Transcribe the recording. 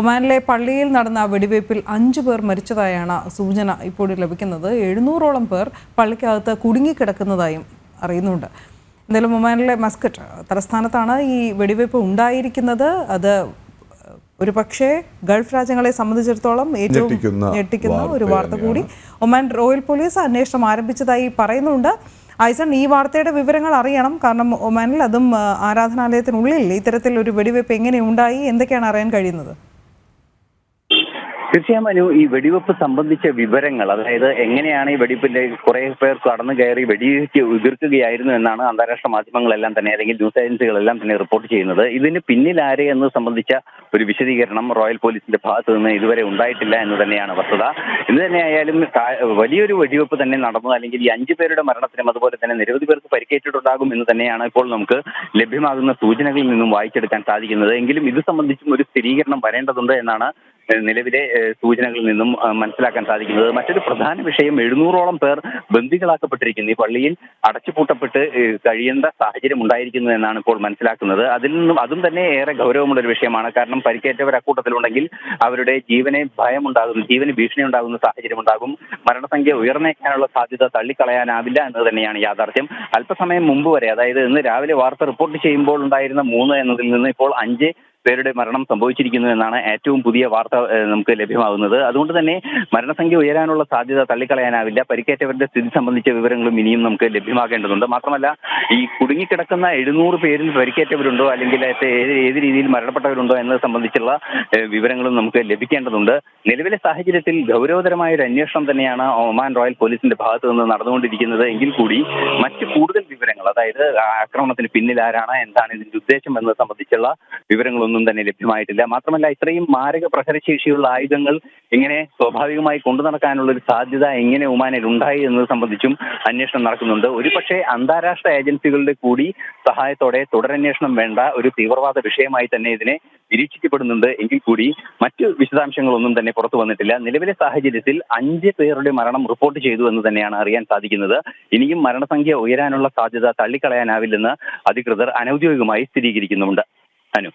ഒമാനിലെ പള്ളിയിൽ നടന്ന വെടിവയ്പിൽ 5 പേർ മരിച്ചതായാണ് സൂചന ഇപ്പോൾ ലഭിക്കുന്നത്. 700ഓളം പേർ പള്ളിക്കകത്ത് കുടുങ്ങിക്കിടക്കുന്നതായും അറിയുന്നുണ്ട്. എന്തായാലും ഒമാനിലെ മസ്കറ്റ് തലസ്ഥാനത്താണ് ഈ വെടിവയ്പ് ഉണ്ടായിരിക്കുന്നത്. അത് ഒരു പക്ഷേ ഗൾഫ് രാജ്യങ്ങളെ സംബന്ധിച്ചിടത്തോളം ഏറ്റവും ഞെട്ടിക്കുന്ന ഒരു വാർത്ത കൂടി. ഒമാൻ റോയൽ പോലീസ് അന്വേഷണം ആരംഭിച്ചതായി പറയുന്നുണ്ട്. ഐസൺ, ഈ വാർത്തയുടെ വിവരങ്ങൾ അറിയണം. കാരണം ഒമാനിൽ അതും ആരാധനാലയത്തിനുള്ളിൽ ഇത്തരത്തിൽ ഒരു വെടിവയ്പ് എങ്ങനെ ഉണ്ടായി, എന്തൊക്കെയാണ് അറിയാൻ കഴിയുന്നത്? തീർച്ചയായും അനു, ഈ വെടിവെപ്പ് സംബന്ധിച്ച വിവരങ്ങൾ, അതായത് എങ്ങനെയാണ് ഈ വെടിവെപ്പിന്റെ കുറെ പേർ കടന്നു കയറി വെടിവെച്ച് എതിർക്കുകയായിരുന്നു എന്നാണ് അന്താരാഷ്ട്ര മാധ്യമങ്ങളെല്ലാം തന്നെ, അല്ലെങ്കിൽ ന്യൂസ് ഏജൻസികളെല്ലാം തന്നെ റിപ്പോർട്ട് ചെയ്യുന്നത്. ഇതിന് പിന്നിൽ ആരെ എന്ന് സംബന്ധിച്ച ഒരു വിശദീകരണം റോയൽ പോലീസിന്റെ ഭാഗത്ത് നിന്ന് ഇതുവരെ ഉണ്ടായിട്ടില്ല എന്ന് തന്നെയാണ് വസ്തുത. ഇത് തന്നെയായാലും വലിയൊരു വെടിവെപ്പ് തന്നെ നടന്നു, അല്ലെങ്കിൽ ഈ 5 പേരുടെ മരണത്തിനും അതുപോലെ തന്നെ നിരവധി പേർക്ക് പരിക്കേറ്റിട്ടുണ്ടാകും എന്ന് തന്നെയാണ് ഇപ്പോൾ നമുക്ക് ലഭ്യമാകുന്ന സൂചനകളിൽ നിന്നും വായിച്ചെടുക്കാൻ സാധിക്കുന്നത്. എങ്കിലും ഇത് സംബന്ധിച്ചും ഒരു സ്ഥിരീകരണം വരേണ്ടതുണ്ട് എന്നാണ് നിലവിലെ സൂചനകളിൽ നിന്നും മനസ്സിലാക്കാൻ സാധിക്കുന്നത്. മറ്റൊരു പ്രധാന വിഷയം, 700ഓളം പേർ ബന്ദികളാക്കപ്പെട്ടിരിക്കുന്നു. ഈ പള്ളിയിൽ അടച്ചുപൂട്ടപ്പെട്ട് കഴിയേണ്ട സാഹചര്യം ഉണ്ടായിരിക്കുന്നു എന്നാണ് ഇപ്പോൾ മനസ്സിലാക്കുന്നത്. അതും തന്നെ ഏറെ ഗൗരവമുള്ള ഒരു വിഷയമാണ്. കാരണം പരിക്കേറ്റവർ അക്കൂട്ടത്തിലുണ്ടെങ്കിൽ അവരുടെ ജീവന് ഭീഷണി ഉണ്ടാകുന്ന സാഹചര്യം ഉണ്ടാകും. മരണസംഖ്യ ഉയർന്നേക്കാനുള്ള സാധ്യത തള്ളിക്കളയാനാവില്ല എന്നത് തന്നെയാണ് യാഥാർത്ഥ്യം. അല്പസമയം മുമ്പ് വരെ, അതായത് ഇന്ന് രാവിലെ വാർത്ത റിപ്പോർട്ട് ചെയ്യുമ്പോൾ ഉണ്ടായിരുന്ന 3 എന്നതിൽ നിന്ന് ഇപ്പോൾ 5 പേരുടെ മരണം സംഭവിച്ചിരിക്കുന്നു എന്നാണ് ഏറ്റവും പുതിയ വാർത്ത നമുക്ക് ലഭ്യമാകുന്നത്. അതുകൊണ്ട് തന്നെ മരണസംഖ്യ ഉയരാനുള്ള സാധ്യത തള്ളിക്കളയാനാവില്ല. പരിക്കേറ്റവരുടെ സ്ഥിതി സംബന്ധിച്ച വിവരങ്ങളും ഇനിയും നമുക്ക് ലഭ്യമാകേണ്ടതുണ്ട്. മാത്രമല്ല, ഈ കുടുങ്ങിക്കിടക്കുന്ന 700 പേരിൽ പരിക്കേറ്റവരുണ്ടോ അല്ലെങ്കിൽ ഏത് രീതിയിൽ മരണപ്പെട്ടവരുണ്ടോ എന്നത് സംബന്ധിച്ചുള്ള വിവരങ്ങളും നമുക്ക് ലഭിക്കേണ്ടതുണ്ട്. നിലവിലെ സാഹചര്യത്തിൽ ഗൗരവതരമായ ഒരു അന്വേഷണം തന്നെയാണ് ഒമാൻ റോയൽ പോലീസിന്റെ ഭാഗത്തു നിന്ന് നടന്നുകൊണ്ടിരിക്കുന്നത്. എങ്കിൽ കൂടി മറ്റ് കൂടുതൽ വിവരങ്ങൾ, അതായത് ആക്രമണത്തിന് പിന്നിൽ ആരാണ്, എന്താണ് ഇതിന്റെ ഉദ്ദേശം എന്നത് സംബന്ധിച്ചുള്ള വിവരങ്ങളൊന്നും തന്നെ ലഭ്യമായിട്ടില്ല. മാത്രമല്ല, ഇത്രയും മാരക പ്രഹരശേഷിയുള്ള ആയുധങ്ങൾ ഇങ്ങനെ സ്വാഭാവികമായി കൊണ്ടു നടക്കാനുള്ള ഒരു സാധ്യത എങ്ങനെ ഒമാനിൽ ഉണ്ടായി എന്നത് സംബന്ധിച്ചും അന്വേഷണം നടക്കുന്നുണ്ട്. ഒരുപക്ഷെ അന്താരാഷ്ട്ര ഏജൻസികളുടെ കൂടി സഹായത്തോടെ തുടരന്വേഷണം വേണ്ട ഒരു തീവ്രവാദ വിഷയമായി തന്നെ ഇതിനെ നിരീക്ഷിക്കപ്പെടുന്നുണ്ട്. എങ്കിൽ കൂടി മറ്റു വിശദാംശങ്ങളൊന്നും തന്നെ പുറത്തു വന്നിട്ടില്ല. നിലവിലെ സാഹചര്യത്തിൽ 5 പേരുടെ മരണം റിപ്പോർട്ട് ചെയ്തു എന്ന് തന്നെയാണ് അറിയാൻ സാധിക്കുന്നത്. ഇനിയും മരണസംഖ്യ ഉയരാനുള്ള സാധ്യത തള്ളിക്കളയാനാവില്ലെന്ന് അധികൃതർ അനൌദ്യോഗികമായി സ്ഥിരീകരിക്കുന്നുണ്ട്. അനു.